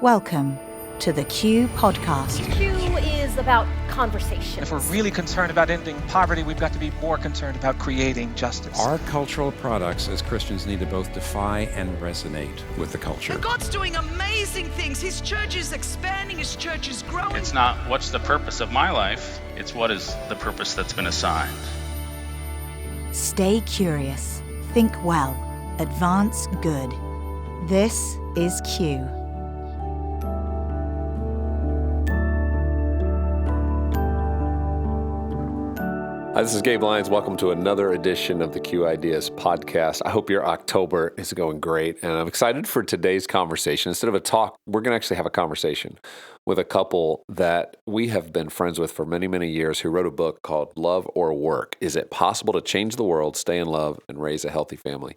Welcome to the Q Podcast. Q is about conversation. If we're really concerned about ending poverty, we've got to be more concerned about creating justice. Our cultural products as Christians need to both defy and resonate with the culture. And God's doing amazing things. His church is expanding, his church is growing. It's not what's the purpose of my life, it's what is the purpose that's been assigned. Stay curious, think well, advance good. This is Q. Hi, this is Gabe Lyons. Welcome to another edition of the Q Ideas podcast. I hope your October is going great, and I'm excited for today's conversation. Instead of a talk, we're going to actually have a conversation with a couple that we have been friends with for many, many years who wrote a book called Love or Work. Is it possible to change the world, stay in love, and raise a healthy family?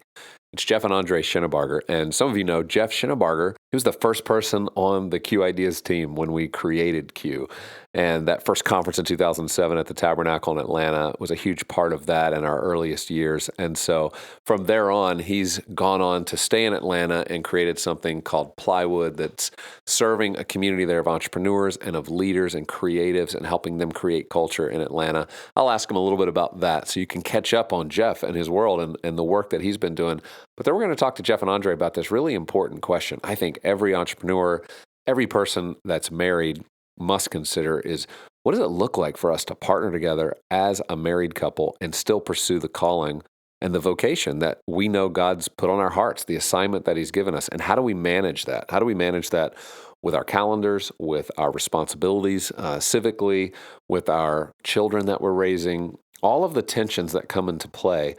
It's Jeff and André Shinabarger, and some of you know Jeff Shinabarger. He was the first person on the Q Ideas team when we created Q. And that first conference in 2007 at the Tabernacle in Atlanta was a huge part of that in our earliest years. And so from there on, he's gone on to stay in Atlanta and created something called Plywood that's serving a community there of entrepreneurs and of leaders and creatives and helping them create culture in Atlanta. I'll ask him a little bit about that so you can catch up on Jeff and his world and the work that he's been doing. But then we're going to talk to Jeff and André about this really important question. I think every entrepreneur, every person that's married must consider is, what does it look like for us to partner together as a married couple and still pursue the calling and the vocation that we know God's put on our hearts, the assignment that he's given us? And how do we manage that? How do we manage that with our calendars, with our responsibilities civically, with our children that we're raising, all of the tensions that come into play,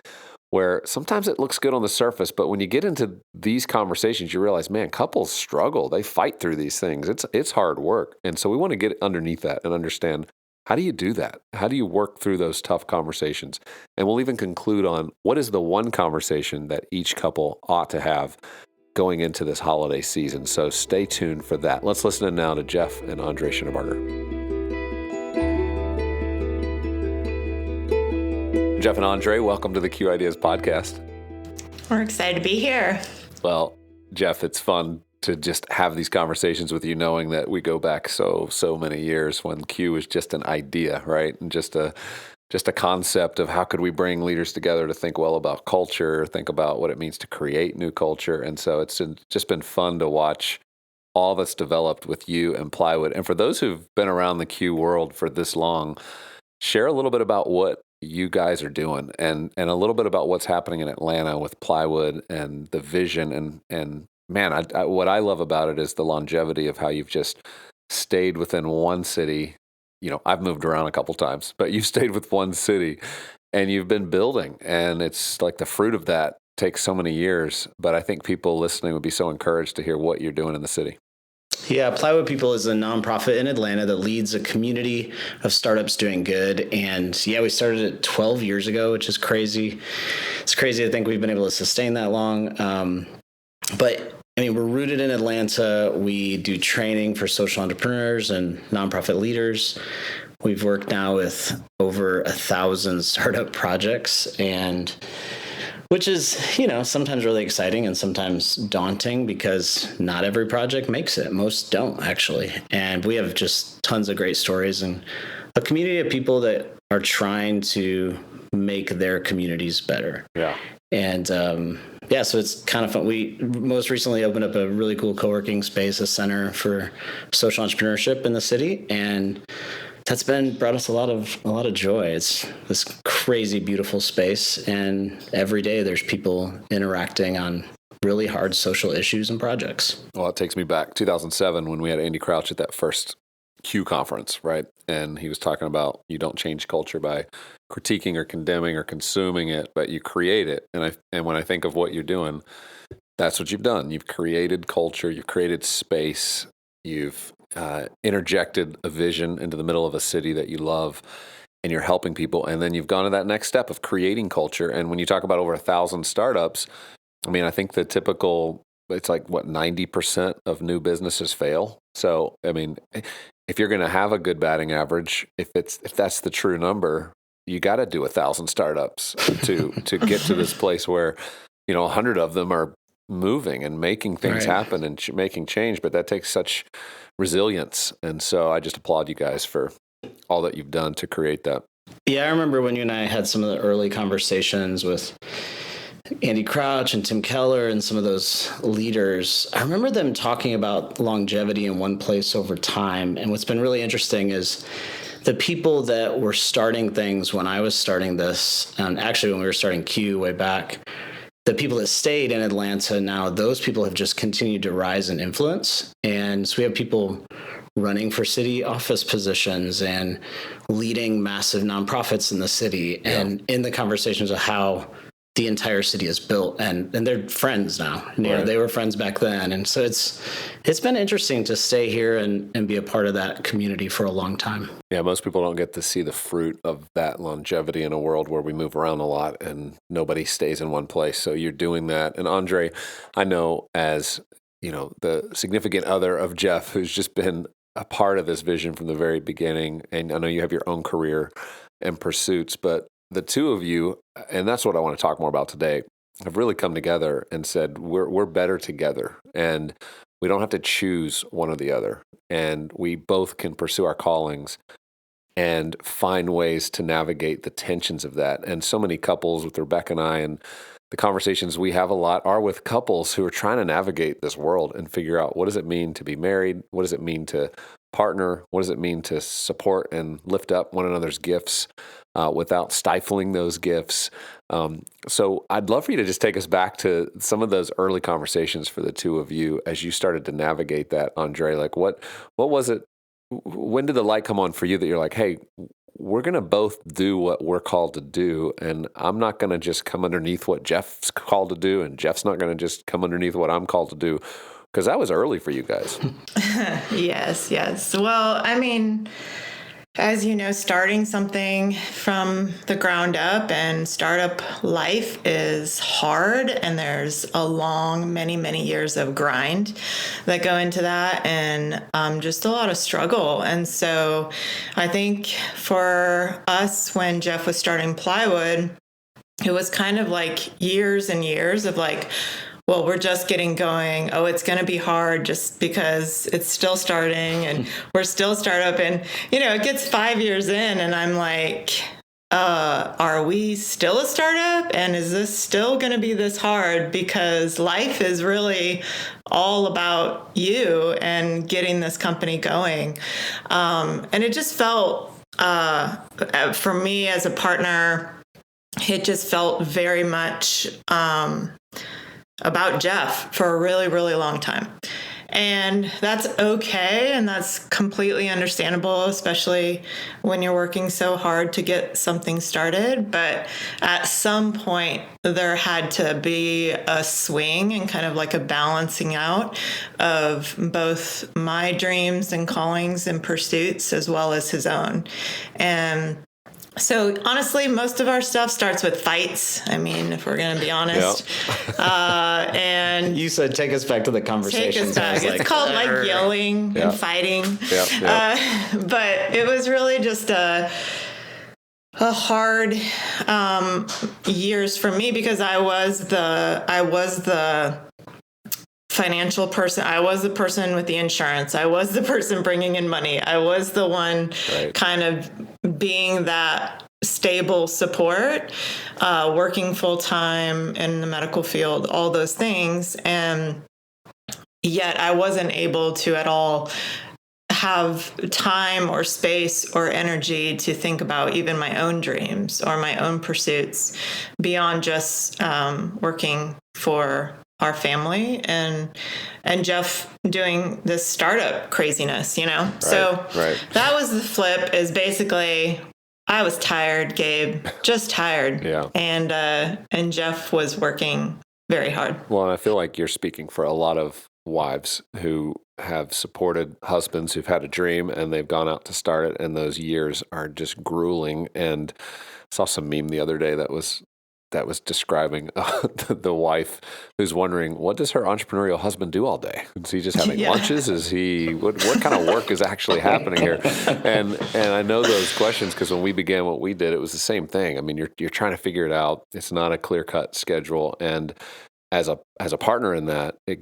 where sometimes it looks good on the surface, but when you get into these conversations, you realize, man, couples struggle. They fight through these things. It's hard work. And so we want to get underneath that and understand, how do you do that? How do you work through those tough conversations? And we'll even conclude on what is the one conversation that each couple ought to have going into this holiday season. So stay tuned for that. Let's listen in now to Jeff and André Shinabarger. Jeff and André, welcome to the Q Ideas podcast. We're excited to be here. Well, Jeff, it's fun to just have these conversations with you, knowing that we go back so many years when Q was just an idea, right? And just a concept of how could we bring leaders together to think well about culture, think about what it means to create new culture. And so it's just been fun to watch all that's developed with you and Plywood. And for those who've been around the Q world for this long, share a little bit about what you guys are doing and a little bit about what's happening in Atlanta with Plywood and the vision. And man, what I love about it is the longevity of how you've just stayed within one city. You know, I've moved around a couple times, but you've stayed with one city and you've been building, and it's like the fruit of that takes so many years. But I think people listening would be so encouraged to hear what you're doing in the city. Yeah, Plywood People is a nonprofit in Atlanta that leads a community of startups doing good. And yeah, we started it 12 years ago, which is crazy. It's crazy to think we've been able to sustain that long. But I mean, we're rooted in Atlanta. We do training for social entrepreneurs and nonprofit leaders. We've worked now with over 1,000 startup projects, and which is, you know, sometimes really exciting and sometimes daunting because not every project makes it. Most don't, actually. And we have just tons of great stories and a community of people that are trying to make their communities better. Yeah. And so it's kind of fun. We most recently opened up a really cool co-working space, a center for social entrepreneurship in the city, and that's brought us a lot of joy. It's this crazy, beautiful space, and every day there's people interacting on really hard social issues and projects. Well, it takes me back 2007 when we had Andy Crouch at that first Q conference, right? And he was talking about you don't change culture by critiquing or condemning or consuming it, but you create it. And when I think of what you're doing, that's what you've done. You've created culture, you've created space, you've interjected a vision into the middle of a city that you love, and you're helping people. And then you've gone to that next step of creating culture. And when you talk about over 1,000 startups, I mean, I think the typical, it's like, 90% of new businesses fail. So, I mean, if you're going to have a good batting average, if that's the true number, you got to do 1,000 startups to get to this place where, 100 of them are moving and making things happen and making change, but that takes such resilience. And so I just applaud you guys for all that you've done to create that. Yeah, I remember when you and I had some of the early conversations with Andy Crouch and Tim Keller and some of those leaders. I remember them talking about longevity in one place over time. And what's been really interesting is the people that were starting things when I was starting this, and actually when we were starting Q way back, the people that stayed in Atlanta now, those people have just continued to rise in influence. And so we have people running for city office positions and leading massive nonprofits in the city, and in the conversations of how the entire city is built, and they're friends now. You know, they were friends back then. And so it's been interesting to stay here and be a part of that community for a long time. Yeah, most people don't get to see the fruit of that longevity in a world where we move around a lot and nobody stays in one place. So you're doing that. And André, I know as, you know, the significant other of Jeff, who's just been a part of this vision from the very beginning. And I know you have your own career and pursuits, but the two of you, and that's what I want to talk more about today, have really come together and said, we're better together. And we don't have to choose one or the other. And we both can pursue our callings and find ways to navigate the tensions of that. And so many couples with Rebecca and I, and the conversations we have a lot are with couples who are trying to navigate this world and figure out, what does it mean to be married? What does it mean to partner? What does it mean to support and lift up one another's gifts without stifling those gifts? So I'd love for you to just take us back to some of those early conversations for the two of you as you started to navigate that, André. Like, what was it? When did the light come on for you that you're like, hey, we're going to both do what we're called to do, and I'm not going to just come underneath what Jeff's called to do, and Jeff's not going to just come underneath what I'm called to do? Because that was early for you guys. Yes. Well, I mean, as you know, starting something from the ground up and startup life is hard, and there's a long, many years of grind that go into that, and just a lot of struggle. And so I think for us, when Jeff was starting Plywood, it was kind of like years and years of like, well, we're just getting going. Oh, it's going to be hard just because it's still starting and we're still startup. And, you know, it gets 5 years in and I'm like, are we still a startup? And is this still going to be this hard? Because life is really all about you and getting this company going. And it just felt, for me as a partner, it just felt very much, about Jeff for a really long time. And that's okay. And that's completely understandable, especially when you're working so hard to get something started. But at some point, there had to be a swing and kind of like a balancing out of both my dreams and callings and pursuits as well as his own. And so honestly, most of our stuff starts with fights. I mean, if we're going to be honest. Yep. And you said, take us back to the conversation. Take us back. It's called like yelling and fighting. But it was really just a hard years for me because I was the financial person. I was the person with the insurance. I was the person bringing in money. I was the one kind of being that stable support, working full time in the medical field, all those things. And yet I wasn't able to at all have time or space or energy to think about even my own dreams or my own pursuits beyond just working for our family and Jeff doing this startup craziness, you know? So that was the flip, is basically I was tired, Gabe, just tired. And Jeff was working very hard. Well, and I feel like you're speaking for a lot of wives who have supported husbands who've had a dream and they've gone out to start it, and those years are just grueling. And I saw some meme the other day that was describing the wife who's wondering, what does her entrepreneurial husband do all day? Is he just having lunches? Is he what kind of work is actually happening here? And I know those questions because when we began what we did, it was the same thing. I mean, you're trying to figure it out. It's not a clear-cut schedule, and as a partner in that, it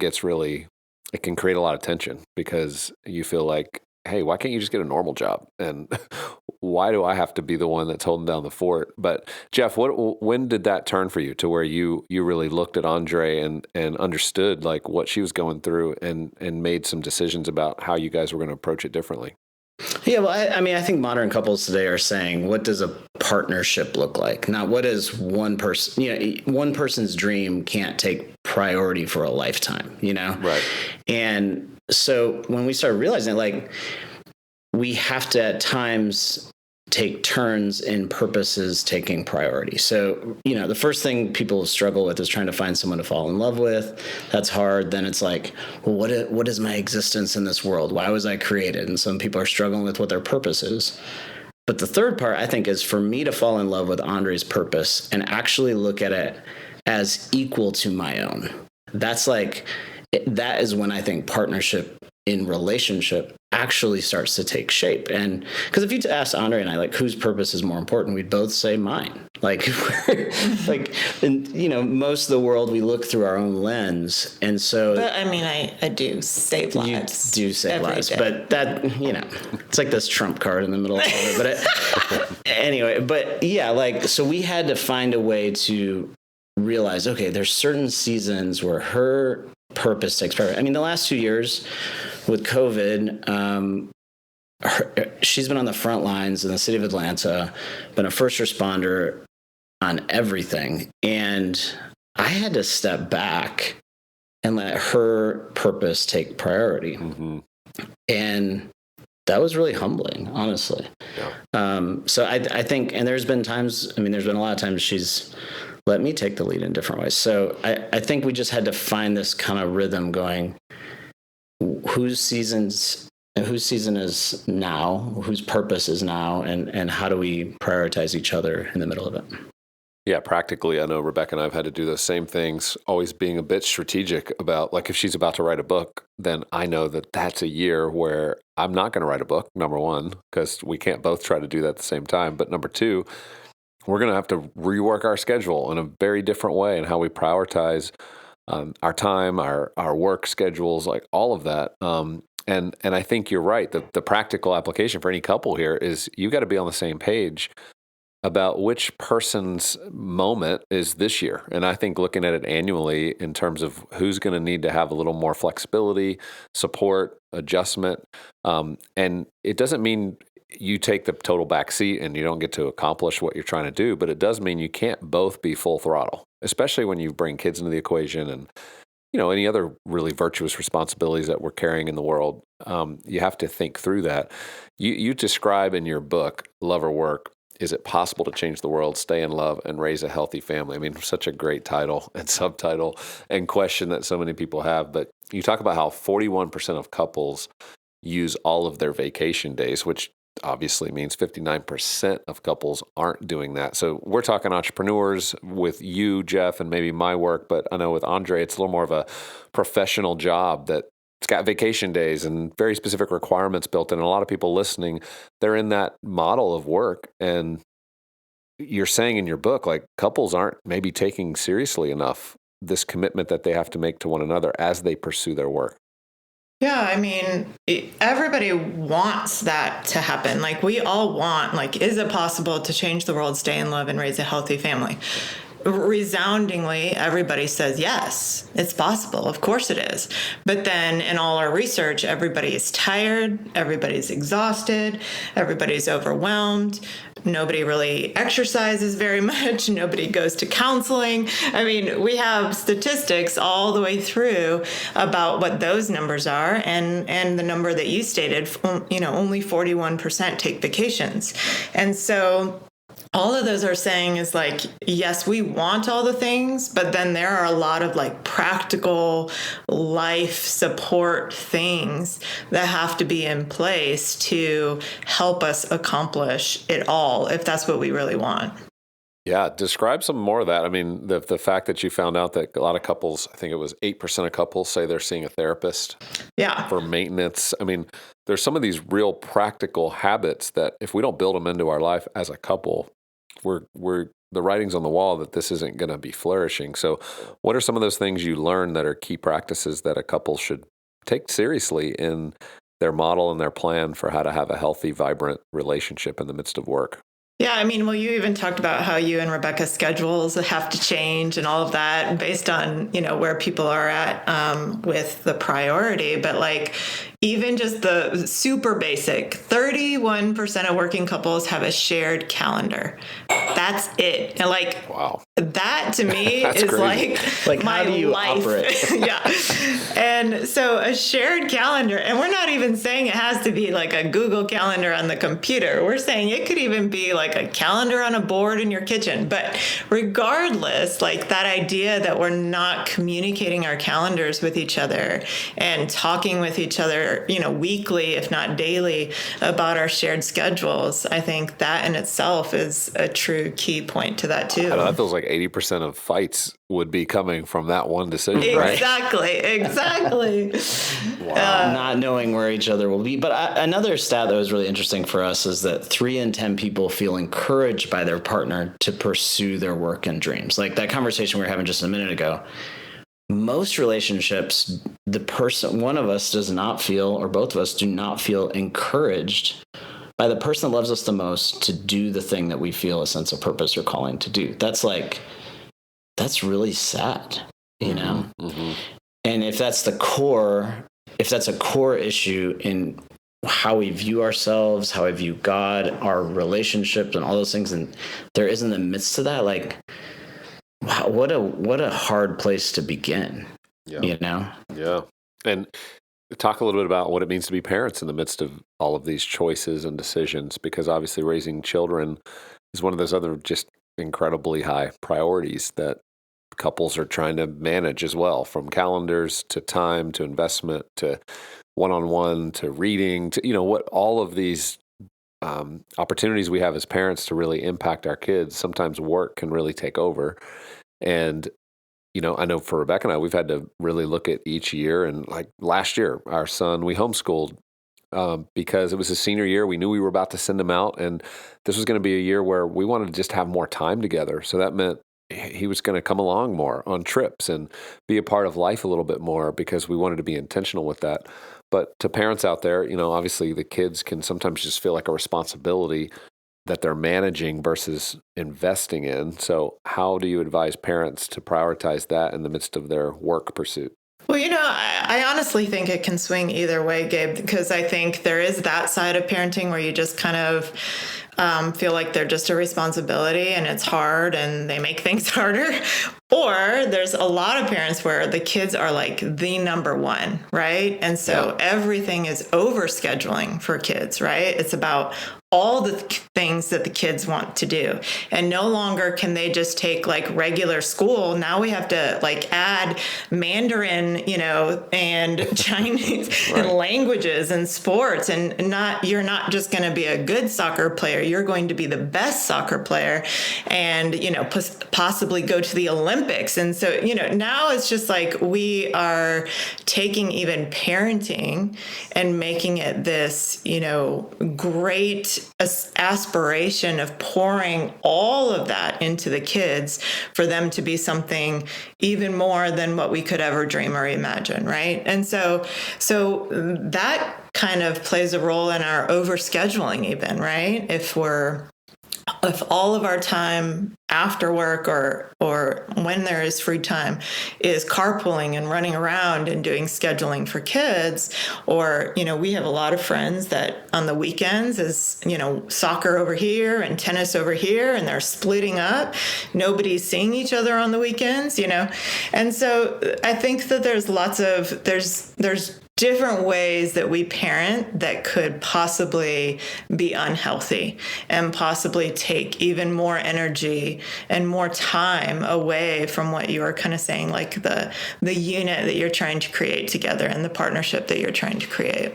can create a lot of tension because you feel like, hey, why can't you just get a normal job? And why do I have to be the one that's holding down the fort? But Jeff, when did that turn for you to where you really looked at André and understood like what she was going through and made some decisions about how you guys were going to approach it differently? Yeah, well, I think modern couples today are saying, what does a partnership look like? Not what is one person, one person's dream can't take priority for a lifetime, Right. And so when we started realizing, like, we have to at times take turns in purposes taking priority. So, the first thing people struggle with is trying to find someone to fall in love with. That's hard. Then it's like, well, what is my existence in this world? Why was I created? And some people are struggling with what their purpose is. But the third part, I think, is for me to fall in love with André's purpose and actually look at it as equal to my own. That is when I think partnership in relationship actually starts to take shape. And because if you ask André and I, like, whose purpose is more important, we'd both say mine. Like, most of the world, we look through our own lens. And so, but I mean, I do save lives. You do save lives, day. But that, it's like this trump card in the middle of it. But anyway, but yeah, so we had to find a way to realize, okay, there's certain seasons where her purpose takes priority. I mean, the last 2 years with COVID, she's been on the front lines in the city of Atlanta, been a first responder on everything. And I had to step back and let her purpose take priority. Mm-hmm. And that was really humbling, honestly. Yeah. So I think, and there's been a lot of times she's let me take the lead in different ways. So I think we just had to find this kind of rhythm going, whose season is now, whose purpose is now, and how do we prioritize each other in the middle of it? Yeah, practically, I know Rebecca and I have had to do those same things, always being a bit strategic about, like, if she's about to write a book, then I know that that's a year where I'm not going to write a book, number one, because we can't both try to do that at the same time. But number two, we're going to have to rework our schedule in a very different way and how we prioritize our time, our work schedules, like all of that. And I think you're right. The practical application for any couple here is you got to be on the same page about which person's moment is this year. And I think looking at it annually in terms of who's going to need to have a little more flexibility, support, adjustment. And it doesn't mean you take the total back seat and you don't get to accomplish what you're trying to do, but it does mean you can't both be full throttle, especially when you bring kids into the equation and, any other really virtuous responsibilities that we're carrying in the world. You have to think through that. You describe in your book, Love or Work, Is It Possible to Change the World, Stay in Love, and Raise a Healthy Family? I mean, such a great title and subtitle and question that so many people have. But you talk about how 41% of couples use all of their vacation days, which obviously means 59% of couples aren't doing that. So we're talking entrepreneurs with you, Jeff, and maybe my work, but I know with André, it's a little more of a professional job that it's got vacation days and very specific requirements built in. And a lot of people listening, they're in that model of work. And you're saying in your book, like, couples aren't maybe taking seriously enough this commitment that they have to make to one another as they pursue their work. Yeah, I mean, everybody wants that to happen. Like, we all want, like, is it possible to change the world, stay in love, and raise a healthy family? Resoundingly, everybody says, yes, it's possible. Of course it is. But then in all our research, everybody is tired, everybody's exhausted, everybody's overwhelmed. Nobody really exercises very much. Nobody goes to counseling. I mean, we have statistics all the way through about what those numbers are. And the number that you stated, only 41% take vacations. And so all of those are saying is, like, yes, we want all the things, but then there are a lot of, like, practical life support things that have to be in place to help us accomplish it all, if that's what we really want. Yeah, describe some more of that. I mean, the fact that you found out that a lot of couples, I think it was 8% of couples say they're seeing a therapist for maintenance. I mean, there's some of these real practical habits that if we don't build them into our life as a couple, the writing's on the wall that this isn't going to be flourishing. So what are some of those things you learn that are key practices that a couple should take seriously in their model and their plan for how to have a healthy, vibrant relationship in the midst of work? Yeah, I mean, well, you even talked about how you and Rebecca's schedules have to change and all of that based on, where people are at with the priority. But like, even just the super basic, 31% of working couples have a shared calendar. That's it. And like, wow, that to me is like my how do you life. Operate? Yeah. And so a shared calendar, and we're not even saying it has to be like a Google Calendar on the computer. We're saying it could even be like a calendar on a board in your kitchen. But regardless, like that idea that we're not communicating our calendars with each other and talking with each other, weekly, if not daily, about our shared schedules, I think that in itself is a true key point to that too. That feels like 80% of fights would be coming from that one decision, right? Exactly. Wow. Not knowing where each other will be. But another stat that was really interesting for us is that 3 in 10 people feel encouraged by their partner to pursue their work and dreams. Like that conversation we were having just a minute ago. Most relationships, one of us does not feel, or both of us do not feel encouraged by the person that loves us the most to do the thing that we feel a sense of purpose or calling to do. That's really sad, Mm-hmm. And if that's a core issue in how we view ourselves, how we view God, our relationships, and all those things, and there is in the midst of that, like, wow, what a hard place to begin. Yeah. Yeah. And talk a little bit about what it means to be parents in the midst of all of these choices and decisions, because obviously raising children is one of those other just incredibly high priorities that couples are trying to manage as well, from calendars to time to investment to one-on-one to reading to, what all of these opportunities we have as parents to really impact our kids. Sometimes work can really take over. And, I know for Rebecca and I, we've had to really look at each year. And like last year, our son, we homeschooled because it was his senior year. We knew we were about to send him out. And this was going to be a year where we wanted to just have more time together. So that meant he was going to come along more on trips and be a part of life a little bit more because we wanted to be intentional with that. But to parents out there, obviously the kids can sometimes just feel like a responsibility that they're managing versus investing in. So how do you advise parents to prioritize that in the midst of their work pursuit? Well, I honestly think it can swing either way, Gabe, because I think there is that side of parenting where you just kind of feel like they're just a responsibility and it's hard and they make things harder. Or there's a lot of parents where the kids are like the number one, right? And so everything is over scheduling for kids, right? It's about all the things that the kids want to do. And no longer can they just take like regular school. Now we have to like add Mandarin, and Chinese and languages and sports. And you're not just going to be a good soccer player. You're going to be the best soccer player and, possibly go to the Olympics. And so, now it's just like we are taking even parenting and making it this, great aspiration of pouring all of that into the kids for them to be something even more than what we could ever dream or imagine, right? And so that kind of plays a role in our overscheduling even, right? If all of our time after work or when there is free time is carpooling and running around and doing scheduling for kids, or, we have a lot of friends that on the weekends is, soccer over here and tennis over here, and they're splitting up. Nobody's seeing each other on the weekends, And so I think that there's different ways that we parent that could possibly be unhealthy and possibly take even more energy and more time away from what you were kind of saying, like the unit that you're trying to create together and the partnership that you're trying to create.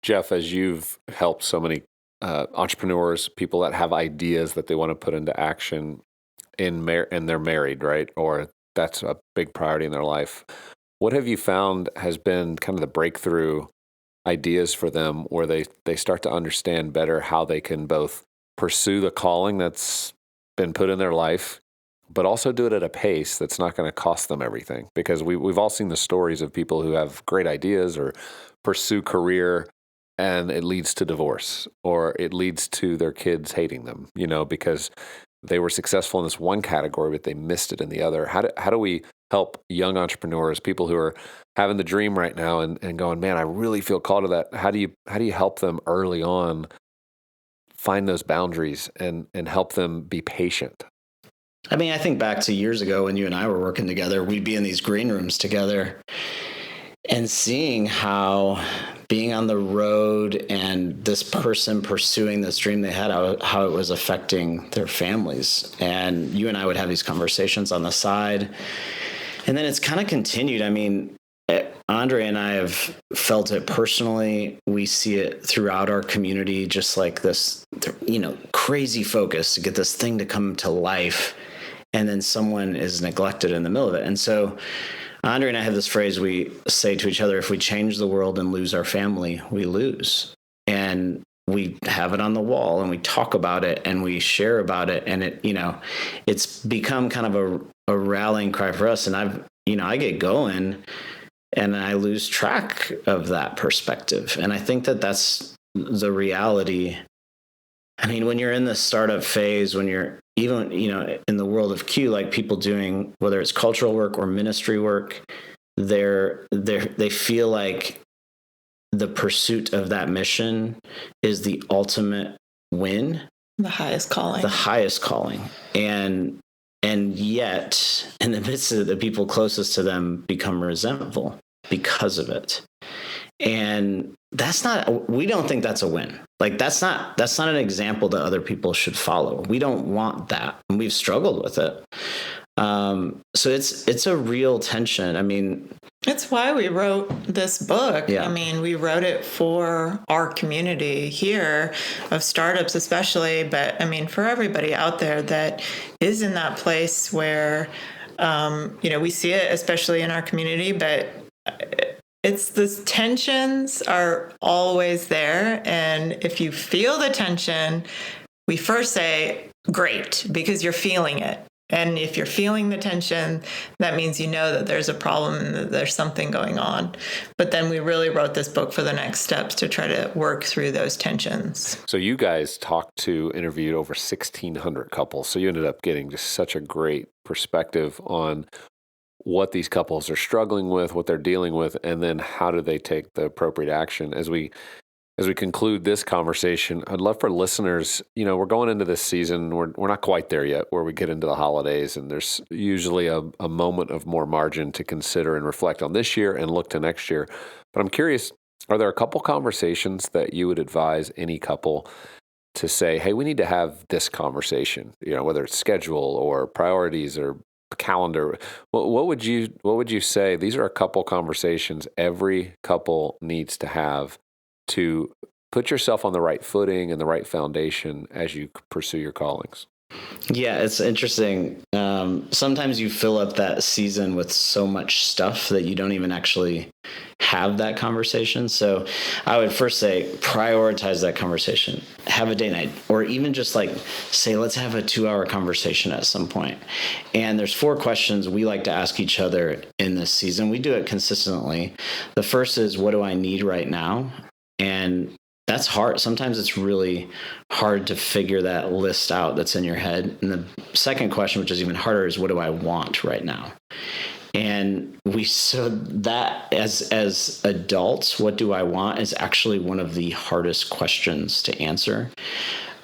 Jeff, as you've helped so many entrepreneurs, people that have ideas that they want to put into action and they're married, right? Or that's a big priority in their life. What have you found has been kind of the breakthrough ideas for them where they start to understand better how they can both pursue the calling that's been put in their life, but also do it at a pace that's not going to cost them everything. Because we've all seen the stories of people who have great ideas or pursue career, and it leads to divorce, or it leads to their kids hating them, because they were successful in this one category, but they missed it in the other. How do we help young entrepreneurs, people who are having the dream right now and going, man, I really feel called to that? How do you help them early on find those boundaries and help them be patient? I mean, I think back to years ago when you and I were working together, we'd be in these green rooms together and seeing how being on the road and this person pursuing this dream they had, how it was affecting their families. And you and I would have these conversations on the side. And then it's kind of continued. I mean, Andre and I have felt it personally. We see it throughout our community, just like this, crazy focus to get this thing to come to life. And then someone is neglected in the middle of it. And so Andre and I have this phrase we say to each other: if we change the world and lose our family, we lose. And we have it on the wall and we talk about it and we share about it. And it's become kind of a rallying cry for us. And I get going and I lose track of that perspective. And I think that that's the reality. I mean, when you're in the startup phase, when you're even, in the world of Q, like people doing, whether it's cultural work or ministry work, they feel like the pursuit of that mission is the ultimate win. The highest calling. And yet, in the midst of it, the people closest to them become resentful because of it. And we don't think that's a win. Like that's not an example that other people should follow. We don't want that. And we've struggled with it. So it's a real tension. I mean, it's why we wrote this book. Yeah. I mean, we wrote it for our community here of startups especially, but I mean, for everybody out there that is in that place where, we see it, especially in our community, but it's the tensions are always there. And if you feel the tension, we first say, great, because you're feeling it. And if you're feeling the tension, that means you know that there's a problem and that there's something going on. But then we really wrote this book for the next steps to try to work through those tensions. So you guys interviewed over 1,600 couples. So you ended up getting just such a great perspective on what these couples are struggling with, what they're dealing with, and then how do they take the appropriate action. As we conclude this conversation, I'd love for listeners, we're going into this season, we're not quite there yet where we get into the holidays, and there's usually a moment of more margin to consider and reflect on this year and look to next year. But I'm curious, are there a couple conversations that you would advise any couple to say, hey, we need to have this conversation, whether it's schedule or priorities or calendar? What would you say? These are a couple conversations every couple needs to have to put yourself on the right footing and the right foundation as you pursue your callings. Yeah, it's interesting. Sometimes you fill up that season with so much stuff that you don't even actually have that conversation. So I would first say prioritize that conversation. Have a date night, or even just say, let's have a 2-hour conversation at some point. And there's 4 questions we like to ask each other in this season. We do it consistently. The first is, what do I need right now? And that's hard. Sometimes it's really hard to figure that list out that's in your head. And the second question, which is even harder, is what do I want right now? And so that as adults, what do I want is actually one of the hardest questions to answer.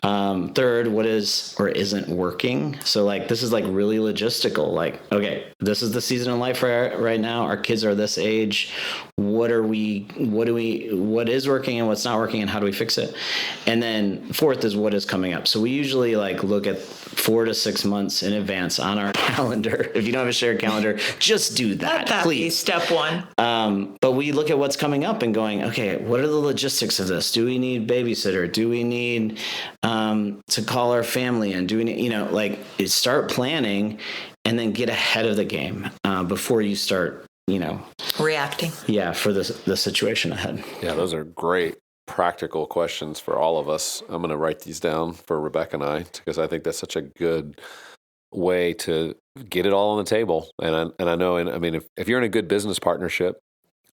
Third, what is or isn't working? So this is really logistical. Okay, this is the season of life right now. Our kids are this age. What is working and what's not working, and how do we fix it? And then fourth is what is coming up. So we usually look at 4 to 6 months in advance on our calendar. If you don't have a shared calendar, just do that. Let that please. Be step 1. But we look at what's coming up and going, okay, what are the logistics of this? Do we need babysitter? Do we need to call our family in? Do we need, start planning and then get ahead of the game before you start, reacting. Yeah, for the situation ahead. Yeah, those are great practical questions for all of us. I'm going to write these down for Rebecca and I, because I think that's such a good way to get it all on the table. And I know, and I mean, if you're in a good business partnership,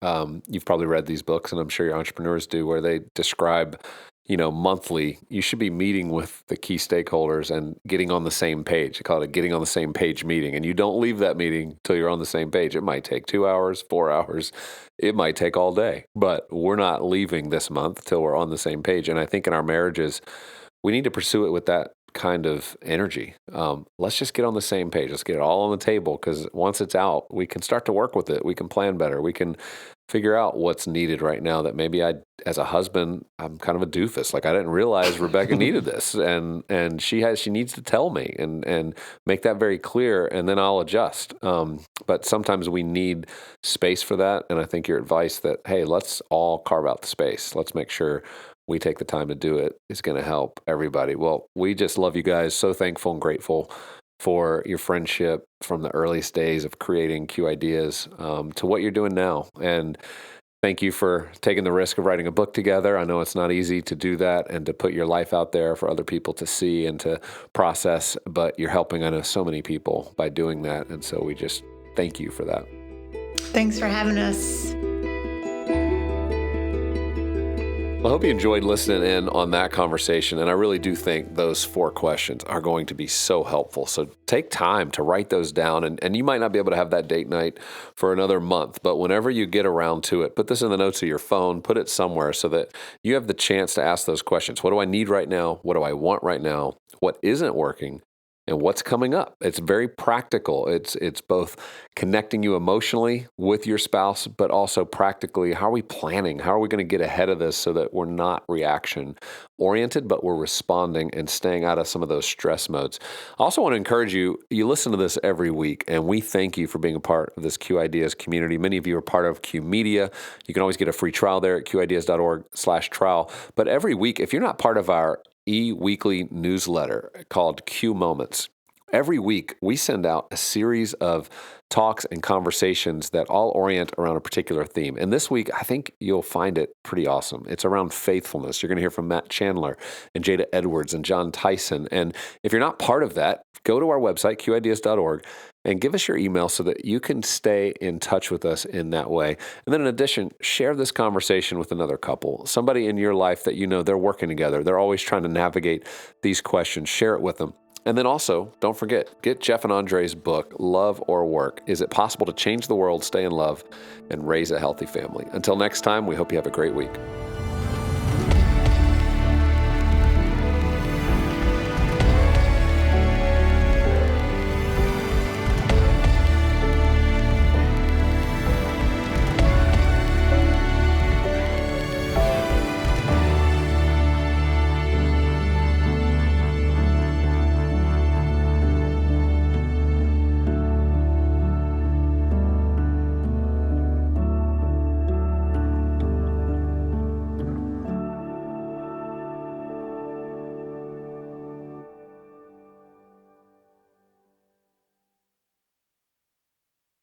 you've probably read these books, and I'm sure your entrepreneurs do, where they describe, monthly, you should be meeting with the key stakeholders and getting on the same page. They call it a getting on the same page meeting. And you don't leave that meeting till you're on the same page. It might take 2 hours, 4 hours. It might take all day, but we're not leaving this month till we're on the same page. And I think in our marriages, we need to pursue it with that kind of energy. Let's just get on the same page. Let's get it all on the table, because once it's out, we can start to work with it. We can plan better. We can figure out what's needed right now that maybe as a husband, I'm kind of a doofus. Like, I didn't realize Rebecca needed this, and she needs to tell me and make that very clear, and then I'll adjust. But sometimes we need space for that. And I think your advice that, hey, let's all carve out the space. Let's make sure we take the time to do it is going to help everybody. Well, we just love you guys. So thankful and grateful for your friendship from the earliest days of creating Q Ideas to what you're doing now. And thank you for taking the risk of writing a book together. I know it's not easy to do that and to put your life out there for other people to see and to process, but you're helping, I know, so many people by doing that. And so we just thank you for that. Thanks for having us. Well, I hope you enjoyed listening in on that conversation, and I really do think those 4 questions are going to be so helpful. So take time to write those down, and you might not be able to have that date night for another month, but whenever you get around to it, put this in the notes of your phone, put it somewhere so that you have the chance to ask those questions. What do I need right now? What do I want right now? What isn't working? And what's coming up? It's very practical. It's both connecting you emotionally with your spouse, but also practically, how are we planning? How are we going to get ahead of this so that we're not reaction oriented, but we're responding and staying out of some of those stress modes? I also want to encourage you listen to this every week, and we thank you for being a part of this Q Ideas community. Many of you are part of Q Media. You can always get a free trial there at qideas.org/trial. But every week, if you're not part of our weekly newsletter called Q Moments, every week we send out a series of talks and conversations that all orient around a particular theme. And this week, I think you'll find it pretty awesome. It's around faithfulness. You're going to hear from Matt Chandler and Jada Edwards and John Tyson. And if you're not part of that, go to our website, qideas.org, and give us your email so that you can stay in touch with us in that way. And then in addition, share this conversation with another couple, somebody in your life that you know they're working together. They're always trying to navigate these questions. Share it with them. And then also, don't forget, get Jeff and Andre's book, Love or Work. Is it possible to change the world, stay in love, and raise a healthy family? Until next time, we hope you have a great week.